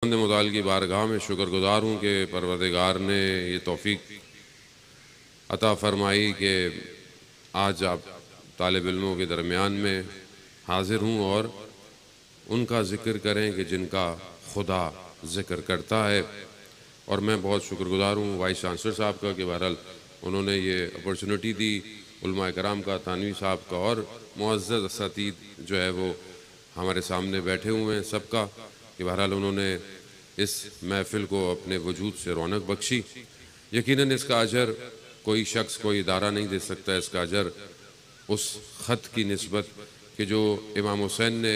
خداوند متعال کی بارگاہ میں شکر گزار ہوں کہ پروردگار نے یہ توفیق عطا فرمائی کہ آج آپ طالب علموں کے درمیان میں حاضر ہوں اور ان کا ذکر کریں کہ جن کا خدا ذکر کرتا ہے. اور میں بہت شکر گزار ہوں وائس چانسلر صاحب کا کہ بہرحال انہوں نے یہ اپرچونٹی دی، علماء کرام کا، تانوی صاحب کا، اور معزز اساتید جو ہے وہ ہمارے سامنے بیٹھے ہوئے ہیں سب کا، کہ بہرحال انہوں نے اس محفل کو اپنے وجود سے رونق بخشی. یقیناً اس کا اجر کوئی شخص، کوئی ادارہ نہیں دے سکتا. اس کا اجر اس خط کی نسبت کہ جو امام حسین نے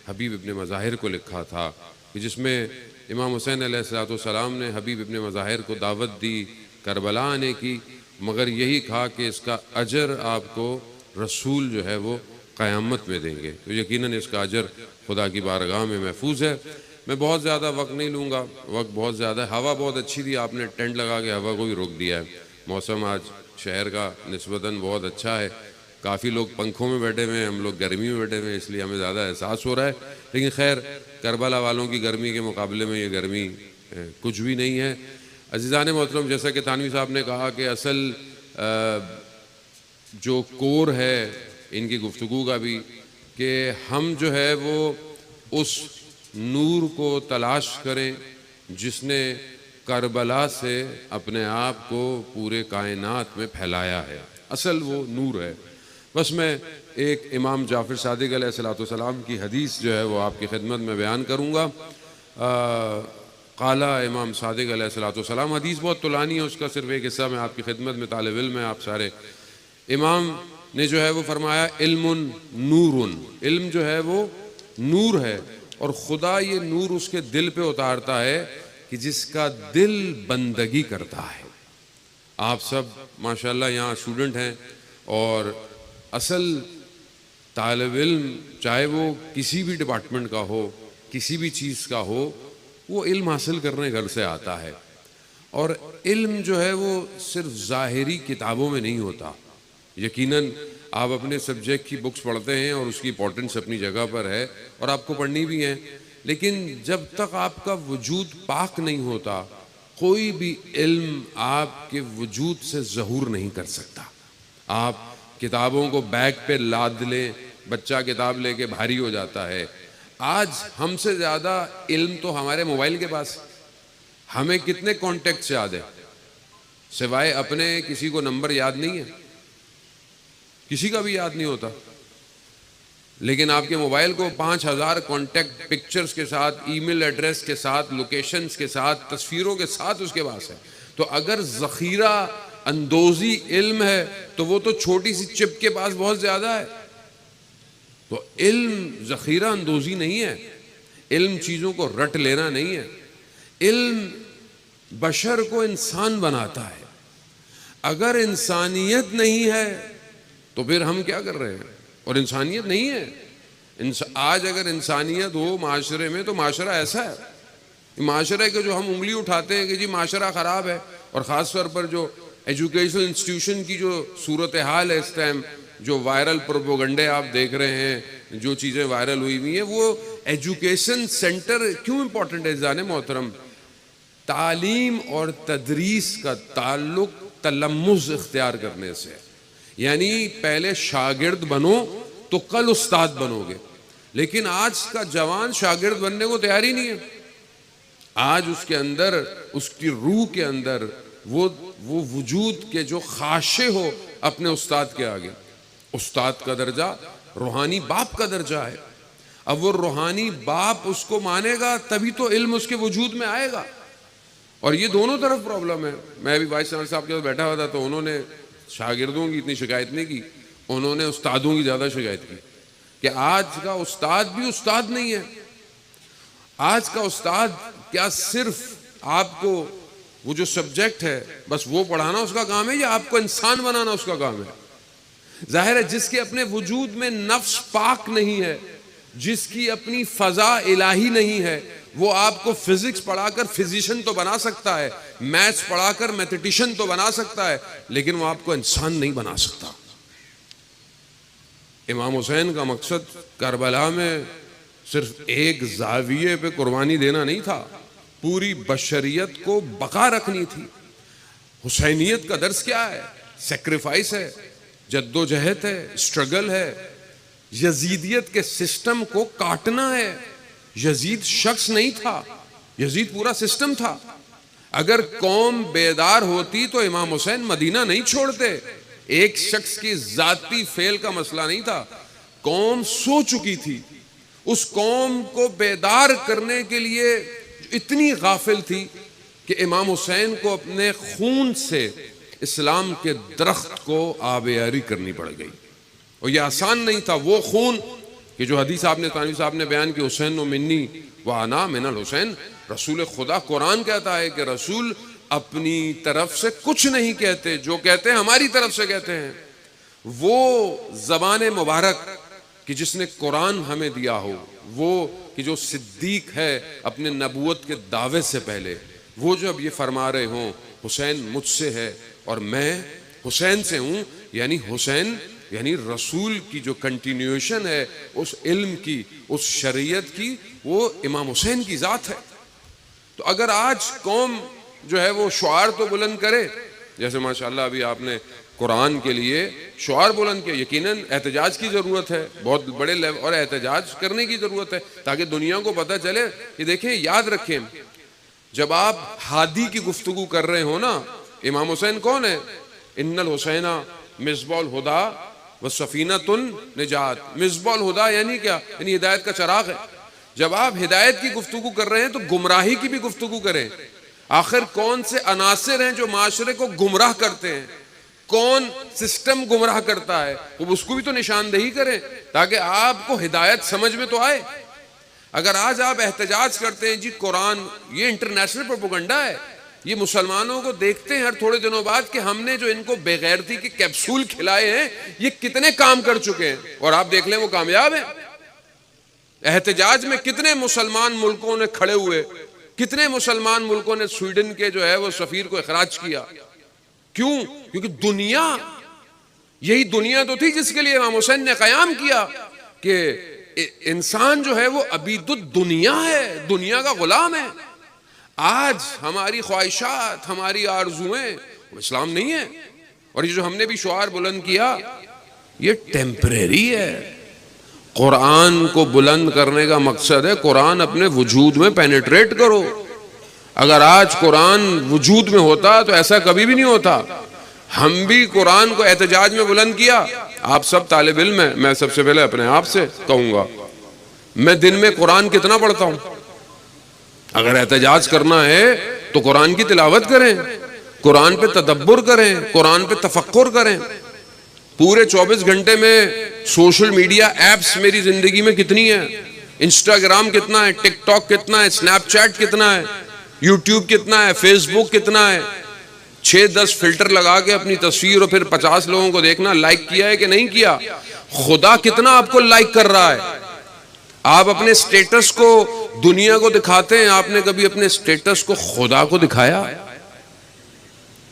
حبیب ابن مظاہر کو لکھا تھا، کہ جس میں امام حسین علیہ السلام نے حبیب ابن مظاہر کو دعوت دی کربلا آنے کی، مگر یہی کہا کہ اس کا اجر آپ کو رسول جو ہے وہ قیامت میں دیں گے. تو یقیناً اس کا اجر خدا کی بارگاہ میں محفوظ ہے. میں بہت زیادہ وقت نہیں لوں گا، وقت بہت زیادہ ہے. ہوا بہت اچھی تھی، آپ نے ٹینٹ لگا کے ہوا کو بھی روک دیا ہے. موسم آج شہر کا نسبتاً بہت اچھا ہے. کافی لوگ پنکھوں میں بیٹھے ہوئے ہیں، ہم لوگ گرمی میں بیٹھے ہوئے ہیں، اس لیے ہمیں زیادہ احساس ہو رہا ہے. لیکن خیر، کربلا والوں کی گرمی کے مقابلے میں یہ گرمی کچھ بھی نہیں ہے. عزیزان محترم، جیسا کہ تانوی صاحب نے کہا کہ اصل جو کور ہے ان کی گفتگو کا بھی، کہ ہم جو ہے وہ اس نور کو تلاش کریں جس نے کربلا سے اپنے آپ کو پورے کائنات میں پھیلایا ہے. اصل وہ نور ہے. بس میں ایک امام جعفر صادق علیہ السلام کی حدیث جو ہے وہ آپ کی خدمت میں بیان کروں گا. قال امام صادق علیہ السلام، حدیث بہت طولانی ہے، اس کا صرف ایک حصہ میں آپ کی خدمت میں، طالب علم ہے آپ سارے. امام نے جو ہے وہ فرمایا علم نور، علم جو ہے وہ نور ہے، اور خدا یہ نور اس کے دل پہ اتارتا ہے کہ جس کا دل بندگی کرتا ہے. آپ سب ماشاءاللہ یہاں اسٹوڈنٹ ہیں، اور اصل طالب علم چاہے وہ کسی بھی ڈپارٹمنٹ کا ہو، کسی بھی چیز کا ہو، وہ علم حاصل کرنے گھر سے آتا ہے. اور علم جو ہے وہ صرف ظاہری کتابوں میں نہیں ہوتا. یقیناً آپ اپنے سبجیکٹ کی بکس پڑھتے ہیں اور اس کی امپورٹنس اپنی جگہ پر ہے اور آپ کو پڑھنی بھی ہے، لیکن جب تک آپ کا وجود پاک نہیں ہوتا، کوئی بھی علم آپ کے وجود سے ظہور نہیں کر سکتا. آپ کتابوں کو بیگ پہ لاد لیں، بچہ کتاب لے کے بھاری ہو جاتا ہے. آج ہم سے زیادہ علم تو ہمارے موبائل کے پاس. ہمیں کتنے کانٹیکٹس یاد ہیں؟ سوائے اپنے کسی کو نمبر یاد نہیں ہے، کسی کا بھی یاد نہیں ہوتا. لیکن آپ کے موبائل کو 5000 کانٹیکٹ پکچرز کے ساتھ، ای میل ایڈریس کے ساتھ، لوکیشنز کے ساتھ، تصویروں کے ساتھ اس کے پاس ہے. تو اگر ذخیرہ اندوزی علم ہے تو وہ تو چھوٹی سی چپ کے پاس بہت زیادہ ہے. تو علم ذخیرہ اندوزی نہیں ہے، علم چیزوں کو رٹ لینا نہیں ہے. علم بشر کو انسان بناتا ہے. اگر انسانیت نہیں ہے تو پھر ہم کیا کر رہے ہیں؟ اور انسانیت نہیں ہے. آج اگر انسانیت ہو معاشرے میں تو معاشرہ ایسا ہے، معاشرے کے جو ہم انگلی اٹھاتے ہیں کہ جی معاشرہ خراب ہے، اور خاص طور پر جو ایجوکیشنل انسٹیٹیوشن کی جو صورتحال ہے اس ٹائم، جو وائرل پروپیگنڈے آپ دیکھ رہے ہیں، جو چیزیں وائرل ہوئی ہوئی ہیں، وہ ایجوکیشن سینٹر کیوں امپورٹنٹ ہے جانے محترم؟ تعلیم اور تدریس کا تعلق تلمذ اختیار کرنے سے، یعنی پہلے شاگرد بنو تو کل استاد بنو گے. لیکن آج کا جوان شاگرد بننے کو تیار ہی نہیں ہے. آج اس کے اندر، اس کی روح کے اندر وہ وجود کے جو خاشع ہو اپنے استاد کے آگے. استاد کا درجہ روحانی باپ کا درجہ ہے. اب وہ روحانی باپ اس کو مانے گا تبھی تو علم اس کے وجود میں آئے گا. اور یہ دونوں طرف پرابلم ہے. میں بھی وائس چانسلر صاحب کے ساتھ بیٹھا ہوا تھا تو انہوں نے شاگردوں کی اتنی شکایت نہیں کی، انہوں نے استادوں کی زیادہ شکایت کی کہ آج کا استاد بھی استاد نہیں ہے. آج کا استاد کیا صرف آپ کو وہ جو سبجیکٹ ہے بس وہ پڑھانا اس کا کام ہے، یا آپ کو انسان بنانا اس کا کام ہے؟ ظاہر ہے جس کے اپنے وجود میں نفس پاک نہیں ہے، جس کی اپنی فضا الہی نہیں ہے، وہ آپ کو فزکس پڑھا کر فزیشین تو بنا سکتا ہے، میتھس پڑھا کر میتھیٹیشین تو بنا سکتا ہے، لیکن وہ آپ کو انسان نہیں بنا سکتا. امام حسین کا مقصد کربلا میں صرف ایک زاویے پہ قربانی دینا نہیں تھا. پوری بشریت کو بقا رکھنی تھی۔ حسینیت کا درس کیا ہے؟ سیکریفائس ہے، جد و جہد ہے، اسٹرگل ہے، یزیدیت کے سسٹم کو کاٹنا ہے۔ یزید شخص نہیں تھا، یزید پورا سسٹم تھا۔ اگر قوم بیدار ہوتی تو امام حسین مدینہ نہیں چھوڑتے۔ ایک شخص کی ذاتی فعل کا مسئلہ نہیں تھا، قوم سو چکی تھی۔ اس قوم کو بیدار کرنے کے لیے اتنی غافل تھی کہ امام حسین کو اپنے خون سے اسلام کے درخت کو آبیاری کرنی پڑ گئی، اور یہ آسان نہیں تھا۔ وہ خون کہ جو حدیث آپ نے تانوی صاحب نے بیان کی، حسین و منی و انا من الحسین، رسول خدا قرآن کہتا ہے کہ رسول اپنی طرف سے کچھ نہیں کہتے، جو کہتے ہیں ہماری طرف سے کہتے ہیں۔ وہ زبان مبارک کہ جس نے قرآن ہمیں دیا ہو، وہ کہ جو صدیق ہے اپنے نبوت کے دعوے سے پہلے، وہ جو اب یہ فرما رہے ہوں حسین مجھ سے ہے اور میں حسین سے ہوں، یعنی حسین یعنی رسول کی جو کنٹینیوشن ہے اس علم کی، اس شریعت کی، وہ امام حسین کی ذات ہے۔ تو اگر آج قوم جو ہے وہ شعار تو بلند کرے، جیسے ماشاءاللہ ابھی آپ نے قرآن کے لیے شعار بلند کیا، یقیناً احتجاج کی ضرورت ہے، بہت بڑے لیول اور احتجاج کرنے کی ضرورت ہے تاکہ دنیا کو پتہ چلے کہ دیکھیں، یاد رکھیں، جب آپ ہادی کی گفتگو کر رہے ہو نا، امام حسین کون ہے؟ ان الحسین مصباح الہدا وسفینۃ النجات۔ مصباح الہدا یعنی کیا؟ یعنی ہدایت کا چراغ ہے۔ جب آپ ہدایت کی گفتگو کر رہے ہیں تو گمراہی کی بھی گفتگو کریں۔ آخر کون سے عناصر ہیں جو معاشرے کو گمراہ کرتے ہیں؟ کون سسٹم گمراہ کرتا ہے؟ وہ اس کو بھی تو نشاندہی کریں تاکہ آپ کو ہدایت سمجھ میں تو آئے۔ اگر آج آپ احتجاج کرتے ہیں جی قرآن، یہ انٹرنیشنل پروپیگنڈا ہے، یہ مسلمانوں کو دیکھتے ہیں ہر تھوڑے دنوں بعد کہ ہم نے جو ان کو بے غیرتی کے کیپسول کھلائے ہیں یہ کتنے کام کر چکے ہیں، اور آپ دیکھ لیں وہ کامیاب ہیں۔ احتجاج میں کتنے مسلمان ملکوں نے کھڑے ہوئے، کتنے مسلمان ملکوں نے سویڈن کے جو ہے وہ سفیر کو اخراج کیا۔ کیوں؟ کیونکہ دنیا، یہی دنیا تو تھی جس کے لیے امام حسین نے قیام کیا کہ انسان جو ہے وہ عبید الدنیا ہے، دنیا کا غلام ہے۔ آج ہماری خواہشات، ہماری آرزویں اسلام نہیں ہے، اور یہ جو ہم نے بھی شعار بلند کیا یہ ٹیمپریری ہے۔ قرآن کو بلند کرنے کا مقصد ہے قرآن اپنے وجود میں پینیٹریٹ کرو۔ اگر آج قرآن وجود میں ہوتا تو ایسا کبھی بھی نہیں ہوتا۔ ہم بھی قرآن کو احتجاج میں بلند کیا۔ آپ سب طالب علم ہیں، میں سب سے پہلے اپنے آپ سے کہوں گا، میں دن میں قرآن کتنا پڑھتا ہوں؟ اگر احتجاج کرنا ہے تو قرآن کی تلاوت کریں، قرآن پہ تدبر کریں، قرآن پہ تفکر کریں۔ پورے 24 گھنٹے میں سوشل میڈیا ایپس میری زندگی میں کتنی ہیں؟ انسٹاگرام کتنا ہے، ٹک ٹاک کتنا ہے، سنیپ چیٹ کتنا ہے، یوٹیوب کتنا ہے، فیس بک کتنا ہے؟ 6-10 فلٹر لگا کے اپنی تصویر اور پھر 50 لوگوں کو دیکھنا لائک کیا ہے کہ نہیں کیا۔ خدا کتنا آپ کو لائک کر رہا ہے؟ آپ اپنے سٹیٹس کو دنیا کو دکھاتے ہیں، آپ نے کبھی اپنے سٹیٹس کو خدا کو دکھایا؟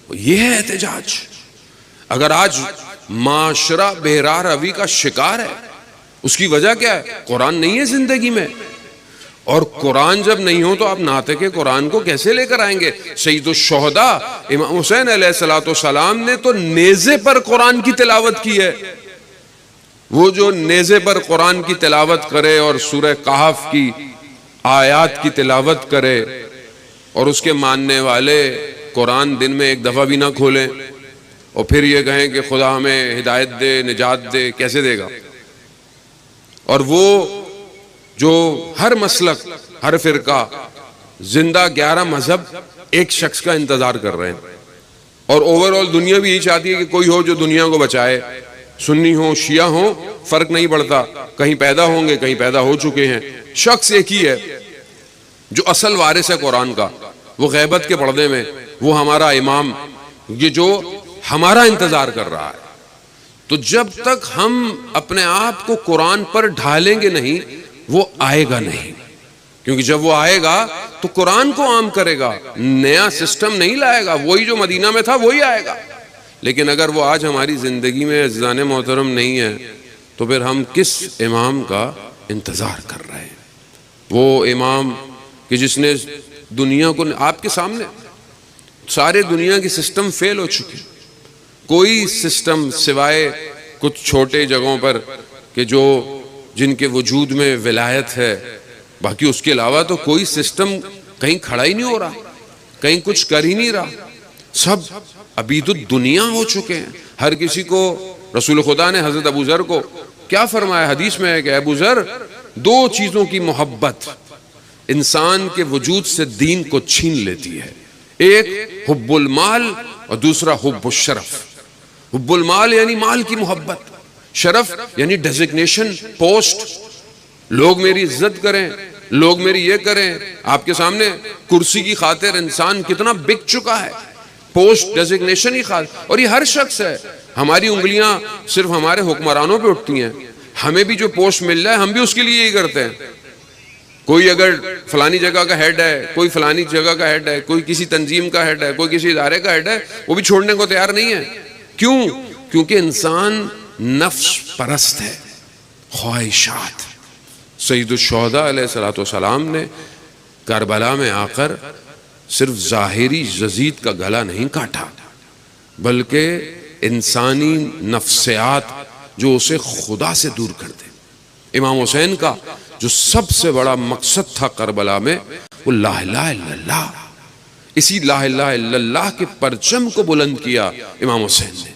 یہ ہے احتجاج۔ اگر آج معاشرہ بہرا روی کا شکار ہے، اس کی وجہ کیا ہے؟ قرآن نہیں ہے زندگی میں، اور قرآن جب نہیں ہو تو آپ ناطق قرآن کو کیسے لے کر آئیں گے؟ سید الشہداء امام حسین علیہ السلام نے تو نیزے پر قرآن کی تلاوت کی ہے۔ وہ جو نیزے پر قرآن کی تلاوت کرے اور سورہ کہف کی آیات کی تلاوت کرے اور اس کے ماننے والے قرآن دن میں ایک دفعہ بھی نہ کھولیں اور پھر یہ کہیں کہ خدا ہمیں ہدایت دے، نجات دے، کیسے دے گا؟ اور وہ جو ہر مسلک، ہر فرقہ، زندہ 11 مذہب ایک شخص کا انتظار کر رہے ہیں، اور اوورآل دنیا بھی یہی چاہتی ہے کہ کوئی ہو جو دنیا کو بچائے۔ سنی ہوں، شیعہ ہوں، فرق نہیں پڑتا، کہیں پیدا ہوں گے، کہیں پیدا ہو چکے ہیں، شخص ایک ہی ہے جو اصل وارث ہے قرآن کا، وہ غیبت کے پردے میں، وہ ہمارا امام، یہ جو ہمارا انتظار کر رہا ہے۔ تو جب تک ہم اپنے آپ کو قرآن پر ڈھالیں گے نہیں، وہ آئے گا نہیں، کیونکہ جب وہ آئے گا تو قرآن کو عام کرے گا، نیا سسٹم نہیں لائے گا، وہی جو مدینہ میں تھا وہی آئے گا۔ لیکن اگر وہ آج ہماری زندگی میں عزیزان محترم نہیں ہے تو پھر ہم کس امام کا انتظار کر رہے ہیں؟ وہ امام کہ جس نے دنیا کو آپ کے سامنے سارے دنیا کے سسٹم فیل ہو چکے، کوئی سسٹم سوائے کچھ چھوٹے جگہوں پر کہ جو جن کے وجود میں ولایت ہے، باقی اس کے علاوہ تو کوئی سسٹم کہیں کھڑا ہی نہیں ہو رہا، کہیں کچھ کر ہی نہیں رہا، سب عبید الدنیا ہو چکے ہیں۔ ہر کسی کو رسول خدا نے حضرت ابو ذر کو کیا فرمایا حدیث میں ہے کہ ابو ذر، دو چیزوں کی محبت انسان کے وجود سے دین کو چھین لیتی ہے، ایک حب المال اور دوسرا حب الشرف۔ حب المال یعنی مال کی محبت، شرف یعنی ڈیزگنیشن، پوسٹ، لوگ میری عزت کریں، لوگ میری یہ کریں۔ آپ کے سامنے کرسی کی خاطر انسان کتنا بک چکا ہے، پوسٹ، ڈیزگنیشن ہی خاطر، اور یہ ہر شخص ہے۔ ہماری انگلیاں صرف ہمارے حکمرانوں پہ اٹھتی ہیں، ہمیں بھی جو پوسٹ مل جائے ہم بھی اس کے لیے یہی کرتے ہیں۔ کوئی اگر فلانی جگہ کا ہیڈ ہے، کوئی فلانی جگہ کا ہیڈ ہے، کوئی کسی تنظیم کا ہیڈ ہے، کوئی کسی ادارے کا ہیڈ ہے، وہ بھی چھوڑنے کو تیار نہیں ہے۔ کیوں؟ کیونکہ انسان نفس پرست ہے، خواہشات۔ سید الشہداء علیہ السلام نے کربلا میں آ کر صرف ظاہری یزید کا گلا نہیں کاٹا، بلکہ انسانی نفسیات جو اسے خدا سے دور کر دے۔ امام حسین کا جو سب سے بڑا مقصد تھا کربلا میں، وہ لا الہ الا اللہ، اسی لا الہ الا اللہ کے پرچم کو بلند کیا امام حسین نے۔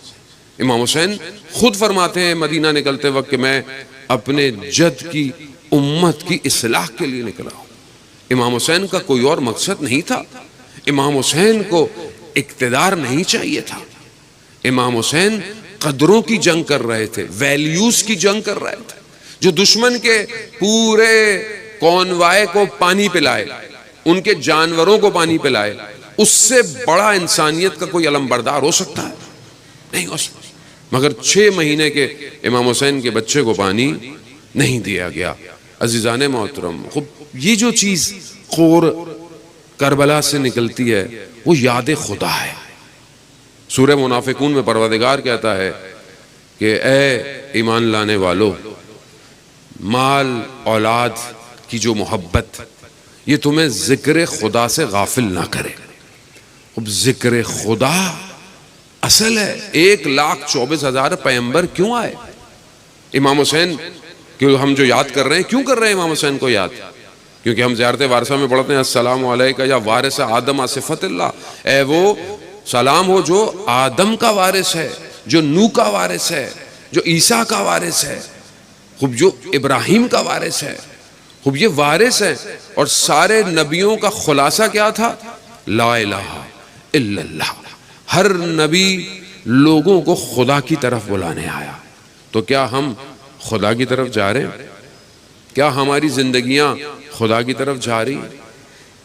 امام حسین خود فرماتے ہیں مدینہ نکلتے وقت کہ میں اپنے جد کی امت کی اصلاح کے لیے نکلا ہوں۔ امام حسین کا کوئی اور مقصد نہیں تھا، امام حسین کو اقتدار نہیں چاہیے تھا، امام حسین قدروں کی جنگ کر رہے تھے، ویلیوز کی جنگ کر رہے تھے۔ جو دشمن کے پورے کونوائے کو پانی پلائے، ان کے جانوروں کو پانی پلائے، اس سے بڑا انسانیت کا کوئی علمبردار ہو سکتا ہے؟ نہیں ہو سکتا۔ مگر 6 مہینے کے امام حسین کے بچے کو پانی نہیں دیا گیا۔ عزیزان محترم، یہ جو چیز خور کربلا سے نکلتی ہے وہ یاد خدا ہے۔ سورہ منافقون میں پروردگار کہتا ہے کہ اے ایمان لانے والو، مال اولاد کی جو محبت یہ تمہیں ذکر خدا سے غافل نہ کرے۔ اب ذکر خدا اصل ہے۔ 1,24,000 پیغمبر کیوں آئے؟ امام حسین کہ ہم جو یاد کر رہے ہیں، کیوں کر رہے ہیں امام حسین کو یاد؟ کیونکہ ہم زیارت وارثہ میں پڑھتے ہیں السلام علیکہ یا وارث آدم صفت اللہ، اے وہ سلام ہو جو آدم کا وارث ہے، جو نوح کا وارث ہے، جو عیسیٰ کا وارث ہے، خوب جو ابراہیم کا وارث ہے، خوب یہ وارث ہے۔ اور سارے نبیوں کا خلاصہ کیا تھا؟ لا الہ الا اللہ۔ ہر نبی لوگوں کو خدا کی طرف بلانے آیا۔ تو کیا ہم خدا کی طرف جا رہے ہیں؟ کیا ہماری زندگیاں خدا کی طرف جا رہی ہیں؟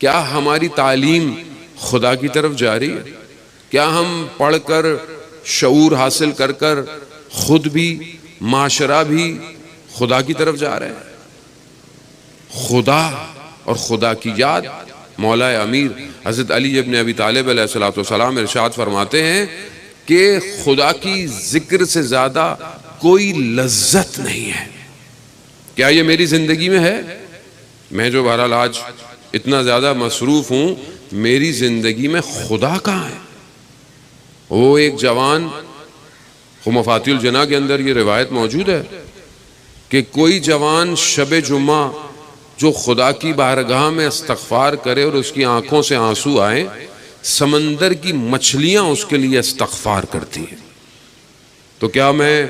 کیا ہماری تعلیم خدا کی طرف جا رہی ہے؟ کیا ہم پڑھ کر شعور حاصل کر کر خود بھی معاشرہ بھی خدا کی طرف جا رہے ہیں؟ خدا اور خدا کی یاد، مولا امیر حضرت علی ابن ابی طالب علیہ السلام ارشاد فرماتے ہیں کہ خدا کی ذکر سے زیادہ کوئی لذت نہیں ہے۔ کیا یہ میری زندگی میں ہے؟ میں جو بہرحال آج اتنا زیادہ مصروف ہوں، میری زندگی میں خدا کہاں ہے؟ وہ ایک جوان، مفاتیح الجناح کے اندر یہ روایت موجود ہے کہ کوئی جوان شب جمعہ جو خدا کی بارگاہ میں استغفار کرے اور اس کی آنکھوں سے آنسو آئیں، سمندر کی مچھلیاں اس کے لیے استغفار کرتی ہیں۔ تو کیا میں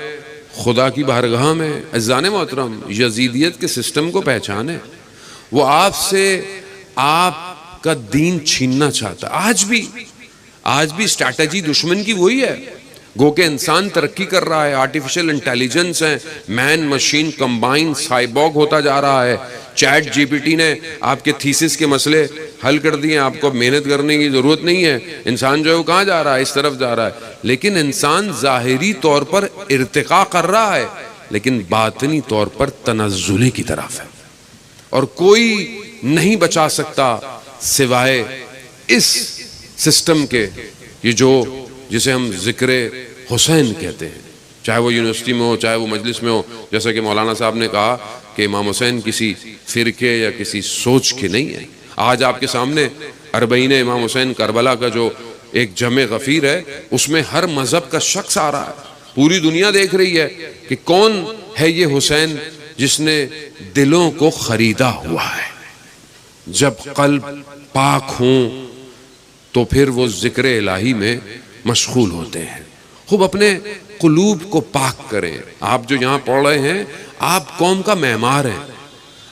خدا کی بارگاہ میں؟ عزیزان محترم، یزیدیت کے سسٹم کو پہچانے، وہ آپ سے آپ کا دین چھیننا چاہتا ہے۔ آج بھی اسٹریٹجی دشمن کی وہی ہے۔ گو کہ انسان ترقی کر رہا ہے، آرٹیفیشل انٹیلیجنس ہے، مین مشین کمبائن سائبورگ ہوتا جا رہا ہے، چیٹ جی پی ٹی نے آپ کے تھیسس کے مسئلے حل کر دیے، آپ کو محنت کرنے کی ضرورت نہیں ہے۔ انسان جو ہے وہ کہاں جا رہا ہے؟ اس طرف جا رہا ہے۔ لیکن انسان ظاہری طور پر ارتقاء کر رہا ہے، لیکن باطنی طور پر تنزلی کی طرف ہے، اور کوئی نہیں بچا سکتا سوائے اس سسٹم کے، یہ جو جسے ہم ذکر حسین کہتے ہیں، چاہے وہ یونیورسٹی میں ہو، چاہے وہ مجلس میں ہو۔ جیسا کہ مولانا صاحب نے کہا کہ امام حسین کسی فرقے یا کسی سوچ کے نہیں ہے، آج آپ کے سامنے اربعین امام حسین کربلا کا جو ایک جمع غفیر ہے، اس میں ہر مذہب کا شخص آ رہا ہے، پوری دنیا دیکھ رہی ہے کہ کون ہے یہ حسین جس نے دلوں کو خریدا ہوا ہے۔ جب قلب پاک ہوں تو پھر وہ ذکر الہی میں مشغول ہوتے ہیں۔ خوب اپنے قلوب کو پاک کریں۔ آپ جو یہاں پڑھ رہے ہیں، آپ قوم کا معمار ہیں،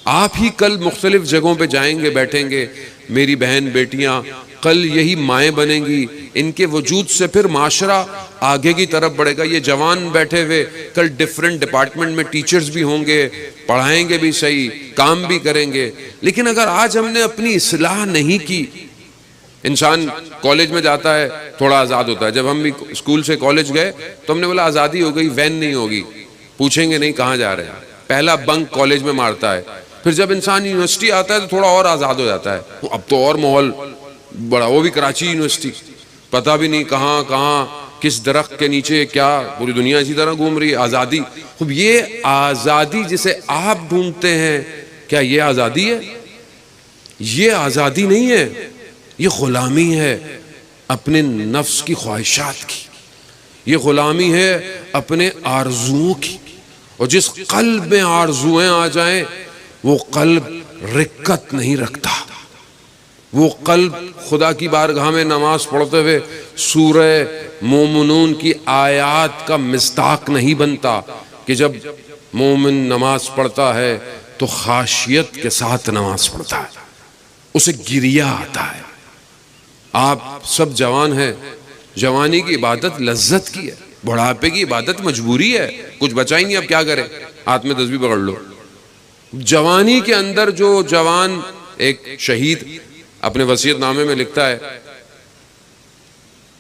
آپ ہی کل مختلف جگہوں پہ جائیں گے، بیٹھیں گے، میری بہن بیٹیاں کل یہی مائیں بنیں گی، ان کے وجود سے پھر معاشرہ آگے کی طرف بڑھے گا۔ یہ جوان بیٹھے ہوئے کل ڈیفرنٹ ڈپارٹمنٹ میں ٹیچرز بھی ہوں گے، پڑھائیں گے بھی صحیح، کام بھی کریں گے۔ لیکن اگر آج ہم نے اپنی اصلاح نہیں کی، انسان کالج میں جاتا ہے تھوڑا آزاد ہوتا ہے۔ جب ہم بھی اسکول سے کالج گئے تو ہم نے بولا آزادی ہو گئی، وین نہیں ہوگی، پوچھیں گے نہیں کہاں جا رہے ہیں، پہلا بنک کالج میں مارتا ہے۔ پھر جب انسان یونیورسٹی آتا ہے تو تھوڑا اور آزاد ہو جاتا ہے، اب تو اور ماحول بڑا، وہ بھی کراچی یونیورسٹی، پتہ بھی نہیں کہاں کہاں کس درخت کے نیچے کیا، پوری دنیا اسی طرح گھوم رہی ہے۔ آزادی، خوب یہ آزادی جسے آپ ڈھونڈتے ہیں، کیا یہ آزادی ہے؟ یہ آزادی نہیں ہے، یہ غلامی ہے اپنے نفس کی خواہشات کی، یہ غلامی ہے اپنے آرزوؤں کی۔ اور جس قلب میں آرزویں آ جائیں وہ قلب رکت نہیں رکھتا، وہ قلب خدا کی بارگاہ میں نماز پڑھتے ہوئے سورہ مومنون کی آیات کا مصداق نہیں بنتا کہ جب مومن نماز پڑھتا ہے تو خاشیت کے ساتھ نماز پڑھتا ہے، اسے گریہ آتا ہے۔ آپ سب جوان ہیں، جوانی کی عبادت لذت کی ہے، بڑھاپے کی عبادت مجبوری ہے، کچھ بچا ہی نہیں، اب کیا کریں، ہاتھ میں تسبیح پکڑ لو۔ جوانی کے اندر جو جوان، ایک شہید اپنے وصیت نامے میں لکھتا ہے،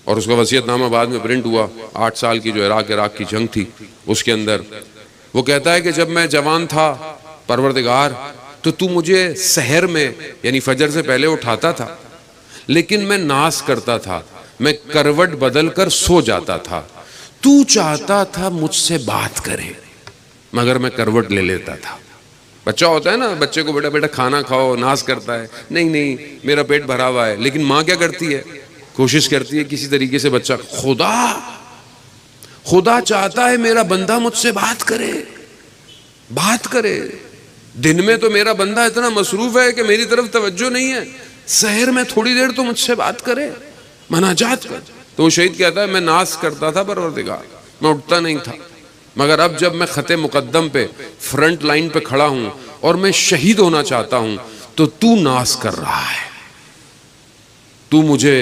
اور اس کا وصیت نامہ بعد میں پرنٹ ہوا، 8 سال کی جو عراق کی جنگ تھی اس کے اندر وہ کہتا ہے کہ جب میں جوان تھا پروردگار تو مجھے سحر میں یعنی فجر سے پہلے اٹھاتا تھا، لیکن میں ناز کرتا تھا، میں کروٹ بدل کر سو جاتا تھا، تو چاہتا تھا مجھ سے بات کرے مگر میں کروٹ لے لیتا تھا۔ بچہ ہوتا ہے نا، بچے کو بیٹا کھانا کھاؤ، ناز کرتا ہے، نہیں میرا پیٹ بھرا ہوا ہے، لیکن ماں کیا کرتی ہے، کوشش کرتی ہے کسی طریقے سے بچہ، خدا چاہتا ہے میرا بندہ مجھ سے بات کرے۔ دن میں تو میرا بندہ اتنا مصروف ہے کہ میری طرف توجہ نہیں ہے، سحر میں تھوڑی دیر تو مجھ سے بات کرے، مناجات کر۔ تو وہ شہید کہتا ہے میں ناز کرتا تھا پروردگار، میں اٹھتا نہیں تھا، مگر اب جب میں خط مقدم پہ فرنٹ لائن پہ کھڑا ہوں اور میں شہید ہونا چاہتا ہوں تو ناز کر رہا ہے، تو مجھے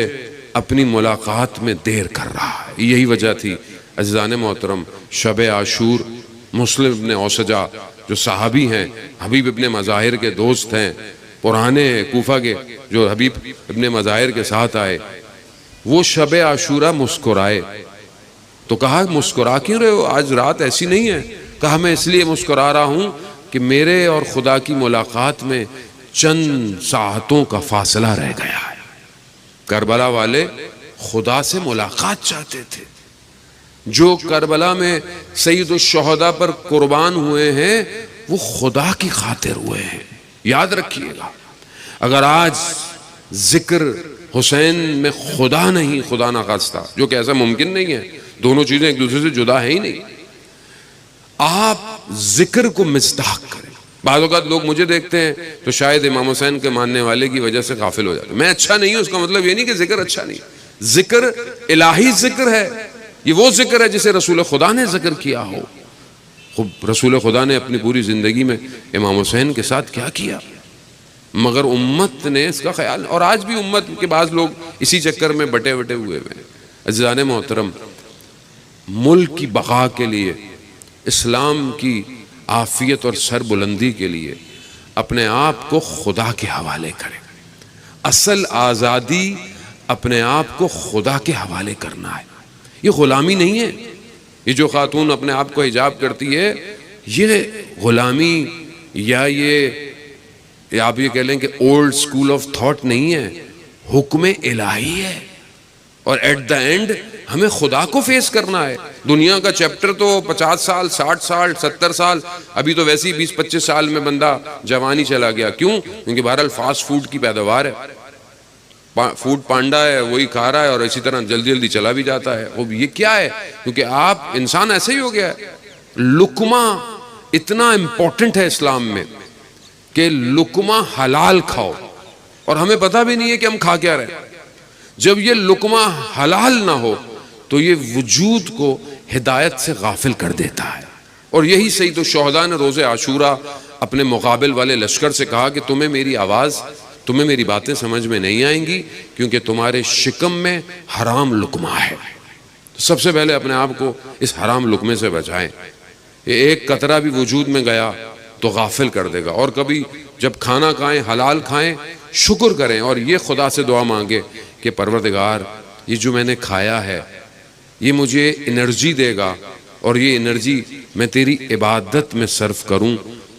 اپنی ملاقات میں دیر کر رہا ہے۔ یہی وجہ تھی عزیزان محترم، شب عاشور مسلم ابن اوسجا جو صحابی ہیں، حبیب ابن مظاہر کے دوست ہیں، پرانے کوفہ کے جو حبیب ابن مظاہر کے ساتھ آئے، وہ شب عاشورہ مسکرائے تو کہا مسکرا کیوں رہے ہو، آج رات ایسی نہیں ہے؟ کہا میں اس لیے مسکرا رہا ہوں کہ میرے اور خدا کی ملاقات میں چند ساعتوں کا فاصلہ رہ گیا ہے۔ کربلا والے خدا سے ملاقات چاہتے تھے، جو کربلا میں سید الشہداء پر قربان ہوئے ہیں وہ خدا کی خاطر ہوئے ہیں۔ یاد رکھیے گا، اگر آج ذکر حسین میں خدا نہیں، خدا نخواستہ، جو کہ ایسا ممکن نہیں ہے، دونوں چیزیں ایک دوسرے سے جدا ہے ہی نہیں، آپ ذکر کو مصداق کریں۔ بعض اوقات لوگ مجھے دیکھتے ہیں تو شاید امام حسین کے ماننے والے کی وجہ سے غافل ہو جاتے ہیں۔ میں اچھا نہیں ہوں اس کا مطلب یہ نہیں کہ ذکر اچھا نہیں، ذکر الہی ذکر ہے، یہ وہ ذکر ہے جسے رسول خدا نے ذکر کیا ہو۔ خوب رسول خدا نے اپنی پوری زندگی میں امام حسین کے ساتھ کیا کیا، مگر امت نے اس کا خیال، اور آج بھی امت کے بعض لوگ اسی چکر میں بٹے ہوئے ہیں۔ عزیزان محترم، ملک کی بقا کے لیے، اسلام کی عافیت اور سر بلندی کے لیے اپنے آپ کو خدا کے حوالے کریں۔ اصل آزادی اپنے آپ کو خدا کے حوالے کرنا ہے، یہ غلامی نہیں ہے۔ یہ جو خاتون اپنے آپ کو حجاب کرتی ہے، یہ غلامی یا یہ آپ یہ کہہ لیں کہ اولڈ سکول آف تھاٹ نہیں ہے، حکم الہی ہے۔ اور ایٹ دا اینڈ ہمیں خدا کو فیس کرنا ہے. دنیا کا چیپٹر تو 50 سال 60 سال 70 سال، ابھی تو ویسے ہی 20-25 سال میں بندہ جوانی چلا گیا. کیوں؟ کیونکہ بہرحال فاسٹ فوڈ کی پیداوار ہے، فوڈ پانڈا ہے، وہی کھا رہا ہے اور اسی طرح جلدی جلدی چلا بھی جاتا ہے. وہ یہ کیا ہے؟ کیونکہ آپ انسان ایسے ہی ہو گیا ہے. لقمہ اتنا امپورٹنٹ ہے اسلام میں کہ لقمہ حلال کھاؤ، اور ہمیں پتہ بھی نہیں ہے کہ ہم کھا کیا رہے ہیں. جب یہ لقمہ حلال نہ ہو تو یہ وجود کو ہدایت سے غافل کر دیتا ہے. اور یہی صحیح تو شہداء نے روز عاشورہ اپنے مقابل والے لشکر سے کہا کہ تمہیں میری آواز، تمہیں میری باتیں سمجھ میں نہیں آئیں گی کیونکہ تمہارے شکم میں حرام لقمہ ہے. سب سے پہلے اپنے آپ کو اس حرام لقمے سے بچائیں. ایک قطرہ بھی وجود میں گیا تو غافل کر دے گا. اور کبھی جب کھانا کھائیں حلال کھائیں، شکر کریں اور یہ خدا سے دعا مانگے کہ پروردگار یہ جو میں نے کھایا ہے یہ مجھے انرجی دے گا، اور یہ انرجی میں تیری عبادت میں صرف کروں،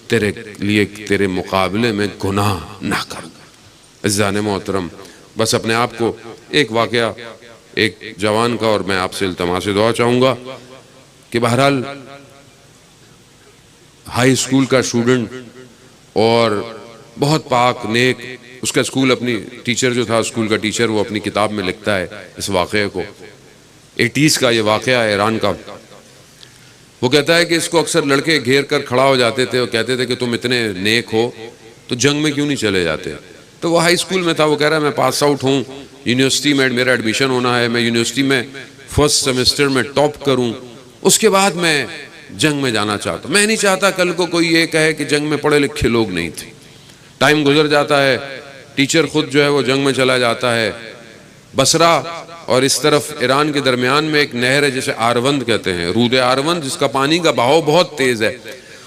تیرے لیے تیرے مقابلے میں گناہ نہ کروں. عزیزان محترم، بس اپنے آپ کو ایک واقعہ ایک جوان کا، اور میں آپ سے التماس دعا چاہوں گا کہ بہرحال ہائی اسکول کا اسٹوڈنٹ اور بہت پاک نیک، اس کا اسکول اپنی ٹیچر جو تھا اسکول کا ٹیچر، وہ اپنی کتاب میں لکھتا ہے اس واقعے کو. 80s کا یہ واقعہ ہے ایران کا. وہ کہتا ہے کہ اس کو اکثر لڑکے گھیر کر کھڑا ہو جاتے تھے اور کہتے تھے کہ تم اتنے نیک ہو تو جنگ میں کیوں نہیں چلے جاتے. تو وہ ہائی اسکول میں تھا. وہ کہہ رہا ہے میں پاس آؤٹ ہوں، یونیورسٹی میں میرا ایڈمیشن ہونا ہے، میں یونیورسٹی میں فرسٹ سیمسٹر میں ٹاپ کروں، اس کے بعد میں جنگ میں جانا چاہتا ہوں. میں نہیں چاہتا کل کو کوئی یہ کہے کہ جنگ میں پڑھے لکھے لوگ نہیں تھے. ٹائم گزر جاتا ہے، ٹیچر خود جو ہے وہ جنگ میں چلا جاتا ہے. بصرہ اور اس طرف ایران کے درمیان میں ایک نہر ہے جسے آروند کہتے ہیں، رود آروند، جس کا پانی کا بہاؤ بہت تیز ہے.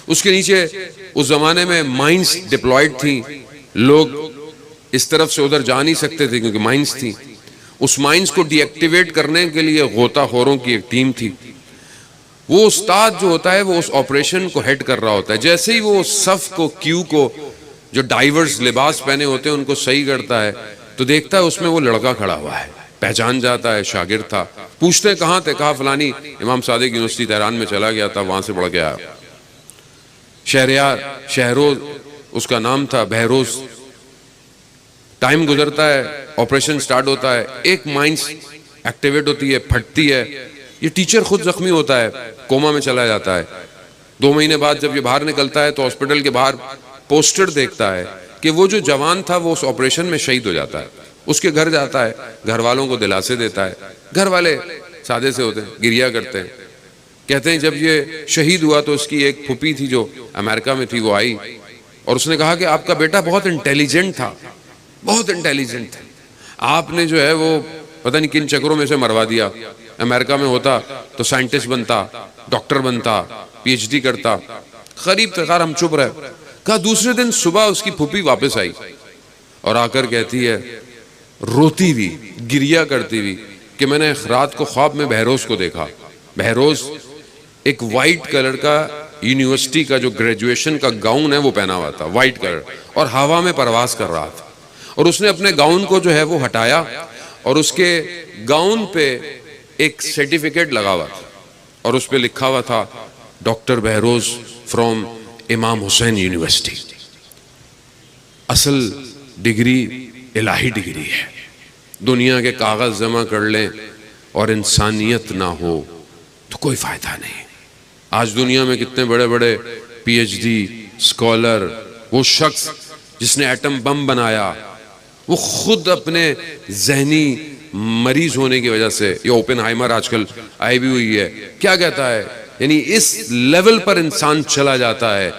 اس کے نیچے اس زمانے میں مائنز ڈپلائیڈ تھیں. لوگ اس طرف سے ادھر جا نہیں سکتے تھے کیونکہ مائنز تھیں. اس مائنز کو ڈی ایکٹیویٹ کرنے کے لیے غوطہ خوروں کی ایک ٹیم تھی. وہ استاد جو ہوتا ہے وہ اس آپریشن کو ہیڈ کر رہا ہوتا ہے. جیسے ہی وہ صف کو، کیو کو، جو ڈائیورز لباس پہنے ہوتے ہیں ان کو صحیح کرتا ہے تو دیکھتا ہے اس میں وہ لڑکا کھڑا ہوا ہے. پہچان جاتا ہے، شاگرد تھا. پوچھتے ہیں کہاں تھے؟ کہا فلانی امام صادق یونیورسٹی تہران میں چلا گیا تھا، وہاں سے پڑھ کے آیا. شہریار، شہروز اس کا نام تھا، بہروز. ٹائم گزرتا ہے، آپریشن سٹارٹ ہوتا ہے، ایک مائنس ایکٹیویٹ ہوتی ہے، پھٹتی ہے. یہ ٹیچر خود زخمی ہوتا ہے، کوما میں چلا جاتا ہے. 2 مہینے بعد جب یہ باہر نکلتا ہے تو ہاسپٹل کے باہر پوسٹر دیکھتا ہے کہ وہ جو جوان تھا وہ اس آپریشن میں شہید ہو جاتا ہے. اس کے گھر جاتا ہے، گھر والوں کو دلاسے دیتا ہے. گھر والے سادے سے ہوتے ہیں، گریہ کرتے ہیں. کہتے ہیں جب یہ شہید ہوا تو اس کی ایک پھوپھی تھی جو امریکہ میں تھی، وہ آئی اور اس نے کہا کہ آپ کا بیٹا بہت انٹیلیجنٹ تھا، بہت انٹیلیجنٹ تھا. آپ نے جو ہے وہ پتہ نہیں کن چکروں میں سے مروا دیا. امریکہ میں ہوتا تو سائنٹسٹ بنتا، ڈاکٹر بنتا، پی ایچ ڈی کرتا. غریب تھے، خیر ہم چپ رہے. کہا دوسرے دن صبح اس کی پھوپھی واپس آئی اور آ کر کہتی ہے، روتی ہوئی، گریہ کرتی ہوئی، کہ میں نے رات کو خواب میں بہروز کو دیکھا. بہروز ایک وائٹ کلر کا یونیورسٹی کا جو گریجویشن کا گاؤن ہے وہ پہنا ہوا تھا، وائٹ کلر، اور ہوا میں پرواز کر رہا تھا. اور اس نے اپنے گاؤن کو جو ہے وہ ہٹایا اور اس کے گاؤن پہ ایک سرٹیفکیٹ لگا ہوا تھا اور اس پہ لکھا ہوا تھا ڈاکٹر بہروز فرام امام حسین یونیورسٹی. اصل ڈگری الہی ڈگری ہے. دنیا کے کاغذ جمع کر لیں اور انسانیت نہ ہو تو کوئی فائدہ نہیں. آج دنیا میں کتنے بڑے بڑے پی ایچ ڈی اسکالر، وہ شخص جس نے ایٹم بم بنایا وہ خود اپنے ذہنی مریض ہونے کی وجہ سے، یہ اوپن ہائمر آج کل آئی بھی ہوئی ہے، کیا کہتا ہے، یعنی اس لیول پر انسان چلا جاتا ہے.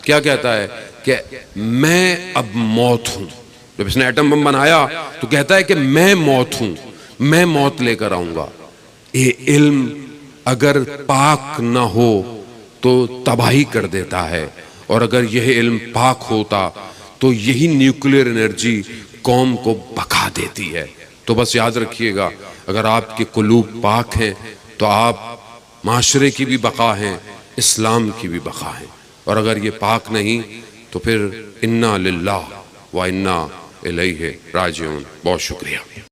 کیا کہتا ہے کہ میں اب موت ہوں. جب اس نے ایٹم بم بنایا تو کہتا ہے کہ میں موت ہوں، میں موت لے کر آؤں گا. یہ علم اگر پاک نہ ہو تو تباہی کر دیتا ہے، اور اگر یہ علم پاک ہوتا تو یہی نیوکلیر انرجی قوم کو بقا دیتی ہے. تو بس یاد رکھیے گا، اگر آپ کے قلوب پاک ہیں تو آپ معاشرے کی بھی بقا ہیں، اسلام کی بھی بقا ہیں. اور اگر یہ پاک نہیں تو پھر انا للہ و انا الیہ راجعون. بہت شکریہ.